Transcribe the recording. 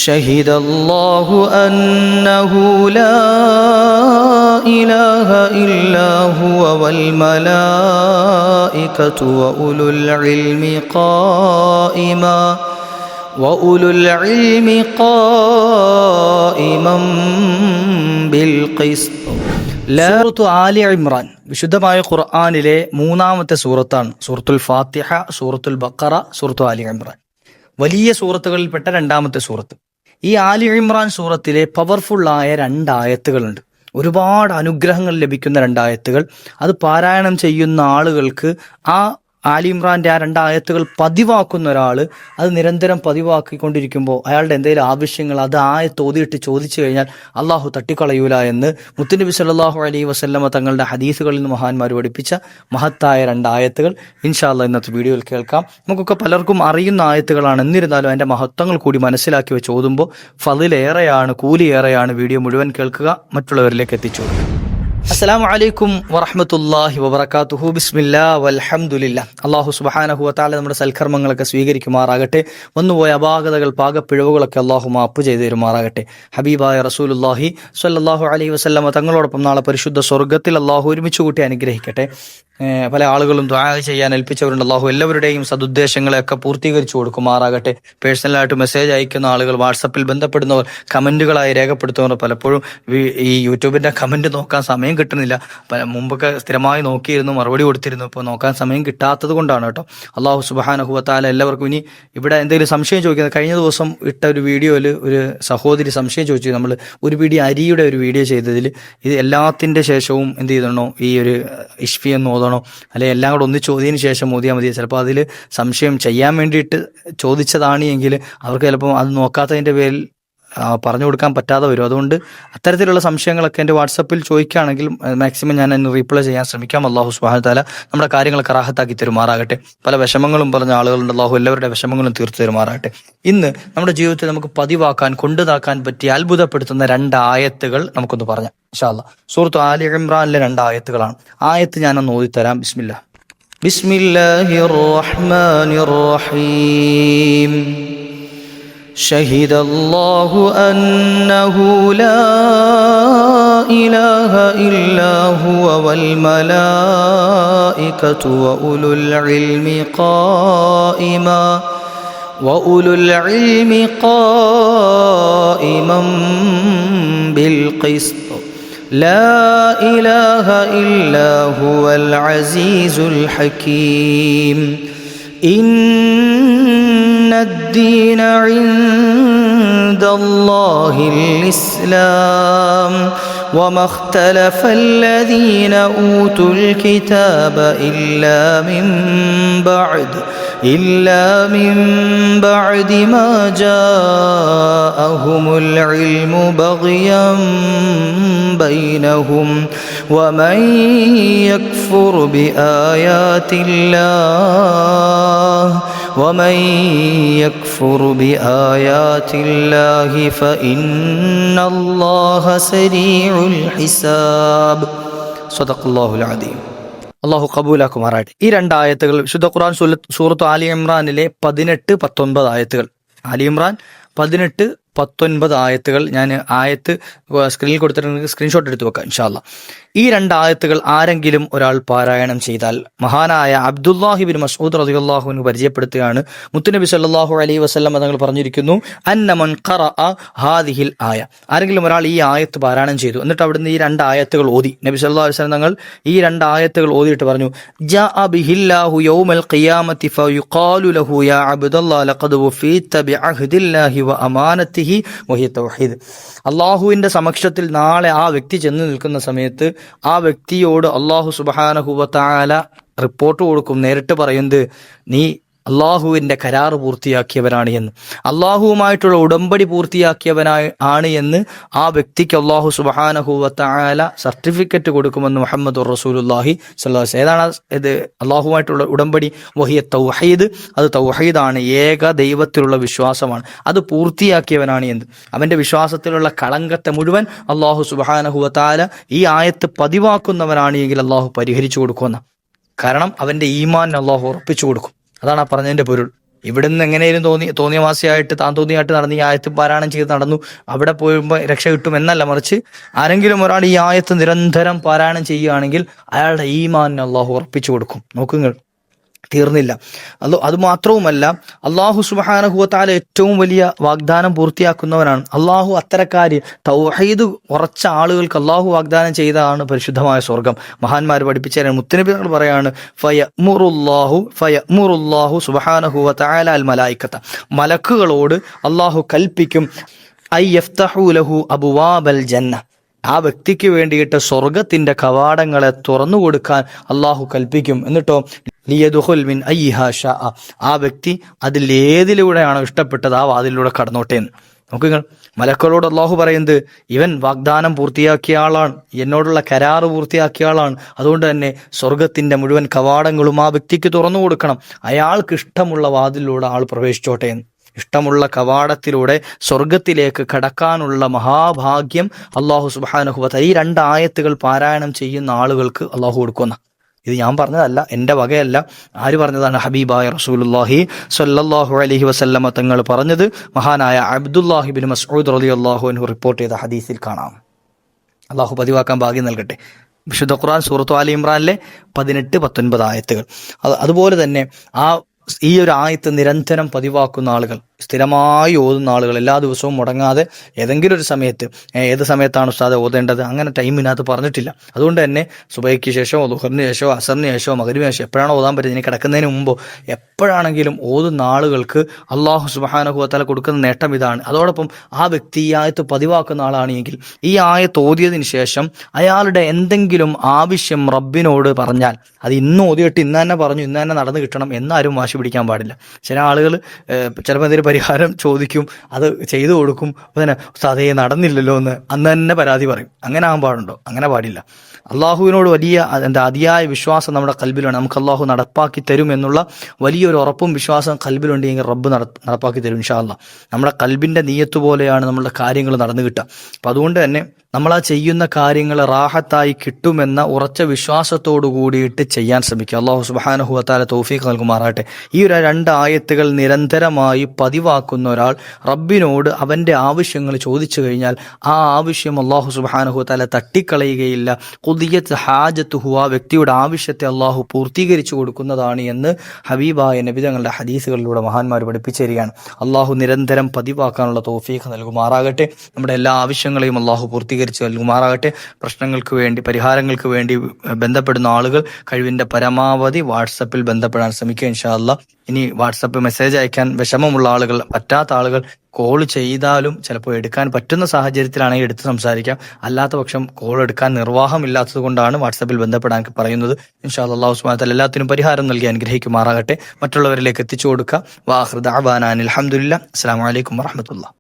شهد الله أنه لا إله إلا هو والملائكة وأولو العلم قائما بالقسط. സൂറത്തു ആലി ഇമ്രാൻ വിശുദ്ധമായ ഖുർആനിലെ മൂന്നാമത്തെ സൂറത്താണ്. സൂറത്തുൽ ഫാത്തിഹ, സൂറത്തുൽ ബഖറ, സൂറത്തു ആലി ഇമ്രാൻ. വലിയ സൂറത്തുകളിൽപ്പെട്ട രണ്ടാമത്തെ സൂറത്ത്. ഈ ആലി ഇമ്രാൻ സൂറത്തിലെ പവർഫുള്ളായ രണ്ടായത്തുകളുണ്ട്. ഒരുപാട് അനുഗ്രഹങ്ങൾ ലഭിക്കുന്ന രണ്ടായത്തുകൾ. അത് പാരായണം ചെയ്യുന്ന ആളുകൾക്ക് ആ ആലി ഇമ്രാന്റെ ആ രണ്ടായത്തുകൾ പതിവാക്കുന്ന ഒരാൾ അത് നിരന്തരം പതിവാക്കിക്കൊണ്ടിരിക്കുമ്പോൾ അയാളുടെ എന്തെങ്കിലും ആവശ്യങ്ങൾ അത് ആയത്ത് ഓതിയിട്ട് ചോദിച്ചു കഴിഞ്ഞാൽ അള്ളാഹു തട്ടിക്കളയൂല എന്ന് മുത്തുനബി സല്ലല്ലാഹു അലൈഹി വസല്ലമ തങ്ങളുടെ ഹദീസുകളിൽ നിന്ന് മഹാന്മാർ പഠിപ്പിച്ച മഹത്തായ രണ്ടായത്തുകൾ ഇൻഷാ അല്ലാഹ് ഇന്നത്തെ വീഡിയോയിൽ കേൾക്കാം. നമുക്കൊക്കെ പലർക്കും അറിയുന്ന ആയത്തുകളാണ്. എന്നിരുന്നാലും അതിൻ്റെ മഹത്വങ്ങൾ കൂടി മനസ്സിലാക്കി വെച്ച് ഓതുമ്പോൾ ഫളിലേറെയാണ്, കൂലിയേറെയാണ്. വീഡിയോ മുഴുവൻ കേൾക്കുക, മറ്റുള്ളവരിലേക്ക് എത്തിച്ചു കൊടുക്കുക. അസ്സലാമു അലൈക്കും വറഹ്മത്തുള്ളാഹി വബറകാതുഹു. ബിസ്മില്ലാഹ് വൽഹംദുലില്ലാഹ്. അല്ലാഹു സുബ്ഹാനഹു വതആല നമ്മുടെ സൽക്കർമ്മങ്ങളൊക്കെ സ്വീകരിക്കുമാറാകട്ടെ. വന്നുപോയ അപാകതകൾ, പാകപ്പിഴവുകളൊക്കെ അല്ലാഹു മാപ്പ് ചെയ്തു തരുമാറാകട്ടെ. ഹബീബായ റസൂലുള്ളാഹി സ്വല്ലല്ലാഹു അലൈഹി വസല്ലമ തങ്ങളോടൊപ്പം നാളെ പരിശുദ്ധ സ്വർഗ്ഗത്തിൽ അല്ലാഹു ഒരുമിച്ച് കൂട്ടി അനുഗ്രഹിക്കട്ടെ. പല ആളുകളും ദുആ ചെയ്യാൻ ഏൽപ്പിച്ചവരുണ്ട്. അല്ലാഹു എല്ലാവരുടെയും സദുദ്ദേശങ്ങളെയൊക്കെ പൂർത്തീകരിച്ചു കൊടുക്കുമാറാകട്ടെ. പേഴ്സണലായിട്ട് മെസ്സേജ് അയക്കുന്ന ആളുകൾ, വാട്സപ്പിൽ ബന്ധപ്പെടുന്നവർ, കമന്റുകളായി രേഖപ്പെടുത്തുന്നവർ, പലപ്പോഴും ഈ യൂട്യൂബിന്റെ കമന്റ് നോക്കാൻ സമയം കിട്ടുന്നില്ല. മുമ്പൊക്കെ സ്ഥിരമായി നോക്കിയിരുന്നു, മറുപടി കൊടുത്തിരുന്നു. ഇപ്പോൾ നോക്കാൻ സമയം കിട്ടാത്തത് കൊണ്ടാണ് കേട്ടോ. അല്ലാഹു സുബ്ഹാനഹു വതആല എല്ലാവർക്കും. ഇനി ഇവിടെ എന്തെങ്കിലും സംശയം ചോദിക്കുന്നത്, കഴിഞ്ഞ ദിവസം ഇട്ട ഒരു വീഡിയോയിൽ ഒരു സഹോദരി സംശയം ചോദിച്ചു. നമ്മൾ ഒരു പിടി അരിയുടെ ഒരു വീഡിയോ ചെയ്തതിൽ ഇത് എല്ലാത്തിൻ്റെ ശേഷവും എന്ത് ചെയ്തണോ ഈ ഒരു ഇഷ്ഫി എന്ന് ഓതണോ, അല്ലെങ്കിൽ എല്ലാം കൂടെ ഒന്നിച്ച് ഓതിയതിന് ശേഷം ഓതിയാൽ മതി. ചിലപ്പോൾ അതിൽ സംശയം ചെയ്യാൻ വേണ്ടിയിട്ട് ചോദിച്ചതാണ് എങ്കിൽ അവർക്ക് ചിലപ്പോൾ അത് നോക്കാത്തതിൻ്റെ പേരിൽ പറഞ്ഞു കൊടുക്കാൻ പറ്റാതെ വരും. അതുകൊണ്ട് അത്തരത്തിലുള്ള സംശയങ്ങളൊക്കെ എൻ്റെ വാട്സപ്പിൽ ചോദിക്കുകയാണെങ്കിൽ മാക്സിമം ഞാൻ അതിന് റീപ്ലൈ ചെയ്യാൻ ശ്രമിക്കാം. അല്ലാഹു സുബ്ഹാനഹു വതആല നമ്മുടെ കാര്യങ്ങളൊക്കെ റാഹത്താക്കി തരുമാറാകട്ടെ. പല വിഷമങ്ങളും പറഞ്ഞ ആളുകളുണ്ട്. അല്ലാഹു എല്ലാവരുടെ വിഷമങ്ങളും തീർത്തു തരുമാറാകട്ടെ. ഇന്ന് നമ്മുടെ ജീവിതത്തിൽ നമുക്ക് പതിവാക്കാൻ, കൊണ്ടുനടക്കാൻ പറ്റിയ അത്ഭുതപ്പെടുത്തുന്ന രണ്ടായത്തുകൾ നമുക്കൊന്ന് പറയാം ഇൻഷാ അല്ലാഹ്. സൂറത്തു ആലി ഇമ്രാനിലെ രണ്ടായത്തുകളാണ്. ആയത്ത് ഞാനൊന്ന് ഓതിത്തരാം. ബിസ്മില്ലാഹിർ റഹ്മാനിർ റഹീം. شهد الله أنه لا إله إلا هو والملائكة وأولو العلم قائما بالقسط. لا إله إلا هو العزيز الحكيم. إن الدين عند الله الإسلام وما اختلف الذين أوتوا الكتاب إلا من بعد ما جاءهم العلم بغيا بينهم ومن يكفر بآيات الله فإن الله سريع الحساب. صدق الله العظيم. അള്ളാഹു കബൂലാക്കുമാറാട്ടെ. ഈ രണ്ടായത്തുകൾ വിശുദ്ധ ഖുർആൻ സൂറത്ത് ആലി ഇമ്രാനിലെ 18-19 ആയത്തുകൾ. ആലി ഇമ്രാൻ 18-19 ആയത്തുകൾ. ഞാൻ ആയത്ത് സ്ക്രീനിൽ കൊടുത്തിട്ടുണ്ടെങ്കിൽ സ്ക്രീൻഷോട്ട് എടുത്ത് വെക്കാം ഇൻഷാ അല്ലാഹ്. ഈ രണ്ടായത്തുകൾ ആരെങ്കിലും ഒരാൾ പാരായണം ചെയ്താൽ, മഹാനായ അബ്ദുല്ലാഹി ബിൻ മസ്ഊദ് റളിയല്ലാഹു അൻഹു പരിചയപ്പെടുത്തുകയാണ്, മുത്തുനബി സല്ലല്ലാഹു അലൈഹി വസല്ലം തങ്ങൾ പറഞ്ഞിരിക്കുന്നു, അന്ന മൻ ഖറഅ ഹാദിഹിൽ ആയ, ആരെങ്കിലും ഒരാൾ ഈ ആയത്ത് പാരായണം ചെയ്തു, എന്നിട്ട് അവിടുന്ന് ഈ രണ്ടായത്തുകൾ ഓതി, നബി സല്ലല്ലാഹു അലൈഹി വസല്ലം തങ്ങൾ ഈ രണ്ടായത്തുകൾ ഓതിയിട്ട് പറഞ്ഞു, ജാഅ ബിഹില്ലാഹു യൗമൽ ഖിയാമത്തി ഫയുഖാലു ലഹു യാ അബ്ദല്ലാഹ് ലഖദ് വഫീത ബിഅഹ്ദില്ലാഹി വ അമാനതിഹി വഹിയ തൗഹീദ്. അള്ളാഹുവിൻ്റെ സമക്ഷത്തിൽ നാളെ ആ വ്യക്തി ചെന്ന് നിൽക്കുന്ന സമയത്ത് ആ വ്യക്തിയോട് അള്ളാഹു സുബ്ഹാനഹു വ തആല റിപ്പോർട്ട് കൊടുക്കും, നേരിട്ട് പറയുന്നത് നീ അള്ളാഹുവിൻ്റെ കരാറ് പൂർത്തിയാക്കിയവനാണ് എന്ന്, അള്ളാഹുവുമായിട്ടുള്ള ഉടമ്പടി പൂർത്തിയാക്കിയവനാണ് എന്ന് ആ വ്യക്തിക്ക് അള്ളാഹു സുബ്ഹാനഹു വ തആല സർട്ടിഫിക്കറ്റ് കൊടുക്കുമെന്ന് മുഹമ്മദുർ റസൂലുള്ളാഹി സ്വല്ലല്ലാഹു അലൈഹി വസല്ലം. ഏതാണ് ഇത്? അള്ളാഹുമായിട്ടുള്ള ഉടമ്പടി വഹിയ തൗഹീദ്. അത് തൗഹീദാണ്, ഏക ദൈവത്തിലുള്ള വിശ്വാസമാണ്. അത് പൂർത്തിയാക്കിയവനാണ് എന്ന്. അവൻ്റെ വിശ്വാസത്തിലുള്ള കളങ്കത്തെ മുഴുവൻ അള്ളാഹു സുബ്ഹാനഹു വ തആല ഈ ആയത്ത് പതിവാക്കുന്നവനാണ് എങ്കിൽ അള്ളാഹു പരിഹരിച്ചു കൊടുക്കുമെന്ന്. കാരണം അവൻ്റെ ഈമാൻ അള്ളാഹു ഉറപ്പിച്ചു കൊടുക്കും. അതാണ് ആ പറഞ്ഞതിൻ്റെ പൊരുൾ. ഇവിടുന്ന് എങ്ങനെയും തോന്നിയവാസിയായിട്ട് താൻ തോന്നിയായിട്ട് നടന്ന് ഈ ആയത്ത് പാരായണം ചെയ്ത് നടന്നു, അവിടെ പോയുമ്പോൾ രക്ഷ കിട്ടും എന്നല്ല, മറിച്ച് ആരെങ്കിലും ഒരാൾ ഈ ആയത്ത് നിരന്തരം പാരായണം ചെയ്യുകയാണെങ്കിൽ അയാളുടെ ഈമാൻ അള്ളാഹു ഉറപ്പിച്ചു കൊടുക്കും. നോക്കുങ്ങൾ, തീർന്നില്ല. അത് മാത്രവുമല്ല, അള്ളാഹു സുബ്ഹാനഹു വ തആല ഏറ്റവും വലിയ വാഗ്ദാനം പൂർത്തിയാക്കുന്നവനാണ്. അള്ളാഹു അത്തരക്കാര് തൗഹീദ് ഉറച്ച ആളുകൾക്ക് അള്ളാഹു വാഗ്ദാനം ചെയ്തതാണ് പരിശുദ്ധമായ സ്വർഗം. മഹാന്മാർ പഠിപ്പിച്ച മുത്തനബി തങ്ങൾ പറയാണ്, ഫയഅ്മുറുല്ലാഹു സുബ്ഹാനഹു വ തആല അൽ മലായികത, മലക്കുകളോട് അള്ളാഹു കൽപ്പിക്കും, ഐ യഫ്തഹു ലഹു അബ്വാബൽ ജന്ന, ആ വ്യക്തിക്ക് വേണ്ടിയിട്ട് സ്വർഗത്തിന്റെ കവാടങ്ങളെ തുറന്നു കൊടുക്കാൻ അള്ളാഹു കൽപ്പിക്കും. എന്നിട്ടോ ലിയദ്ഖുൽ മിൻ അയ്യിഹാ ശാഅ, ആ വ്യക്തി അതിലേതിലൂടെയാണോ ഇഷ്ടപ്പെട്ടത് ആ വാതിലൂടെ കടന്നോട്ടെ എന്ന്. നോക്കുക, മലക്കളോട് അള്ളാഹു പറയുന്നത്, ഇവൻ വാഗ്ദാനം പൂർത്തിയാക്കിയ ആളാണ്, എന്നോടുള്ള കരാറ് പൂർത്തിയാക്കിയ ആളാണ്, അതുകൊണ്ട് തന്നെ സ്വർഗത്തിന്റെ മുഴുവൻ കവാടങ്ങളും ആ വ്യക്തിക്ക് തുറന്നു കൊടുക്കണം, അയാൾക്ക് ഇഷ്ടമുള്ള വാതിലൂടെ ആൾ പ്രവേശിച്ചോട്ടെ എന്ന്. ഇഷ്ടമുള്ള കവാടത്തിലൂടെ സ്വർഗത്തിലേക്ക് കടക്കാനുള്ള മഹാഭാഗ്യം അള്ളാഹു സുബ്ഹാനഹു വ തആല ഈ 2 ആയത്തുകൾ പാരായണം ചെയ്യുന്ന ആളുകൾക്ക് അള്ളാഹു കൊടുക്കുന്ന. ഇത് ഞാൻ പറഞ്ഞതല്ല, എൻ്റെ വകയല്ല. ആര് പറഞ്ഞതാണ്? ഹബീബായ റസൂലുള്ളാഹി സ്വല്ലല്ലാഹു അലൈഹി വസല്ലമ തങ്ങൾ പറഞ്ഞത് മഹാനായ അബ്ദുല്ലാഹി ഇബ്നു മസ്ഊദ് റളിയല്ലാഹു അൻഹു റിപ്പോർട്ട് ചെയ്ത ഹദീസിൽ കാണാം. അള്ളാഹു പതിവാക്കാൻ ഭാഗ്യം നൽകട്ടെ. വിശുദ്ധ ഖുർആൻ സൂറത്തു ആലി ഇമ്രാനിലെ 18-19 ആയത്തുകൾ. അതുപോലെ തന്നെ ഈ ഒരു ആയത്ത് നിരന്തരം പതിവാക്കുന്ന ആളുകൾ, സ്ഥിരമായി ഓതുന്ന ആളുകൾ, എല്ലാ ദിവസവും മുടങ്ങാതെ ഏതെങ്കിലും ഒരു സമയത്ത്, ഏത് സമയത്താണ് ഉസ്താദ് ഓതേണ്ടത് അങ്ങനെ ടൈമിനകത്ത് പറഞ്ഞിട്ടില്ല. അതുകൊണ്ട് തന്നെ സുബൈക്ക് ശേഷമോ ദുഹറിന് ശേഷമോ അസറിന് ശേഷമോ മഗ്‌രിബിന് ശേഷം എപ്പോഴാണോ ഓതാൻ പറ്റുന്നത്, ഇനി കിടക്കുന്നതിന് മുമ്പോ എപ്പോഴാണെങ്കിലും ഓതുന്ന ആളുകൾക്ക് അള്ളാഹു സുബ്ഹാനഹു വ തആല കൊടുക്കുന്ന നേട്ടം ഇതാണ്. അതോടൊപ്പം ആ വ്യക്തി ഈ ആയത്ത് പതിവാക്കുന്ന ആളാണെങ്കിൽ ഈ ആയത്ത് ഓതിയതിന് ശേഷം അയാളുടെ എന്തെങ്കിലും ആവശ്യം റബ്ബിനോട് പറഞ്ഞാൽ, അത് ഇന്ന് ഓതിയിട്ട് ഇന്ന് തന്നെ പറഞ്ഞു, ഇന്ന് തന്നെ നടന്നു കിട്ടണം എന്നാരും വാശി പിടിക്കാൻ പാടില്ല. ചില ആളുകൾ ചിലപ്പോൾ എന്തെങ്കിലും പരിഹാരം ചോദിക്കും, അത് ചെയ്തു കൊടുക്കും, പിന്നെ അതേ നടന്നില്ലല്ലോ എന്ന് അന്ന് തന്നെ പരാതി പറയും. അങ്ങനെ ആകാൻ പാടുണ്ടോ? അങ്ങനെ പാടില്ല. അള്ളാഹുവിനോട് വലിയ അതിയായ വിശ്വാസം നമ്മുടെ കൽബിലാണ്. നമുക്ക് അള്ളാഹു നടപ്പാക്കി തരും എന്നുള്ള വലിയൊരു ഉറപ്പും വിശ്വാസം കൽബിലുണ്ടെങ്കിൽ റബ്ബ് നടപ്പാക്കി തരും ഇൻഷാ അല്ലാഹ്. നമ്മുടെ കൽബിൻ്റെ നിയ്യത്ത് പോലെയാണ് നമ്മുടെ കാര്യങ്ങൾ നടന്നു കിട്ടുക. അപ്പം അതുകൊണ്ട് തന്നെ നമ്മൾ ആ ചെയ്യുന്ന കാര്യങ്ങൾ റാഹത്തായി കിട്ടുമെന്ന ഉറച്ച വിശ്വാസത്തോടു കൂടിയിട്ട് ചെയ്യാൻ ശ്രമിക്കുക. അള്ളാഹു സുബ്ഹാനഹു വ തആല തൗഫീഖ് നൽകുമാറാകട്ടെ. ഈ ഒരു 2 ആയത്തുകൾ നിരന്തരമായി പതിവാക്കുന്ന ഒരാൾ റബ്ബിനോട് അവൻ്റെ ആവശ്യങ്ങൾ ചോദിച്ചു കഴിഞ്ഞാൽ ആ ആവശ്യം അള്ളാഹു സുബ്ഹാനഹു വ തആല തട്ടിക്കളയുകയില്ല. ഖുദിയത് ഹാജത്തുഹു, ആ വ്യക്തിയുടെ ആവശ്യത്തെ അള്ളാഹു പൂർത്തീകരിച്ചു കൊടുക്കുന്നതാണ് എന്ന് ഹബീബായ നബി തങ്ങളുടെ ഹദീസുകളിലൂടെ മഹാന്മാർ പഠിപ്പിച്ചു തരികയാണ്. അള്ളാഹു നിരന്തരം പതിവാക്കാനുള്ള തൗഫീഖ് നൽകുമാറാകട്ടെ. നമ്മുടെ എല്ലാ ആവശ്യങ്ങളെയും അള്ളാഹു പൂർത്തീകരിച്ചു നൽകുമാറാകട്ടെ. പ്രശ്നങ്ങൾക്ക് വേണ്ടി, പരിഹാരങ്ങൾക്ക് വേണ്ടി ബന്ധപ്പെടുന്ന ആളുകൾ കഴിവിൻ്റെ പരമാവധി വാട്സപ്പിൽ ബന്ധപ്പെടാൻ ശ്രമിക്കുക ഇൻഷാ അല്ലാഹ്. ഇനി വാട്സപ്പ് മെസ്സേജ് അയക്കാൻ വിഷമമുള്ള ആളുകൾ, പറ്റാത്ത ആളുകൾ കോൾ ചെയ്താലും ചിലപ്പോൾ എടുക്കാൻ പറ്റുന്ന സാഹചര്യത്തിലാണെങ്കിൽ എടുത്ത് സംസാരിക്കാം. അല്ലാത്ത പക്ഷം കോൾ എടുക്കാൻ നിർവാഹമില്ലാത്തത് കൊണ്ടാണ് വാട്സപ്പിൽ ബന്ധപ്പെടാൻ പറയുന്നത്. ഇൻഷാ അല്ലാഹ് അല്ലാഹു സുബ്ഹാനഹു വ തആല എല്ലാത്തിനും പരിഹാരം നൽകി അനുഗ്രഹിക്കുമാറാകട്ടെ. മറ്റുള്ളവരിലേക്ക് എത്തിച്ചു കൊടുക്കുക. വാഖിറു ദഅവാനാ അൽഹംദുലില്ലാഹ്. അസ്സലാമു അലൈക്കും വറഹ്മത്തുള്ളാഹി.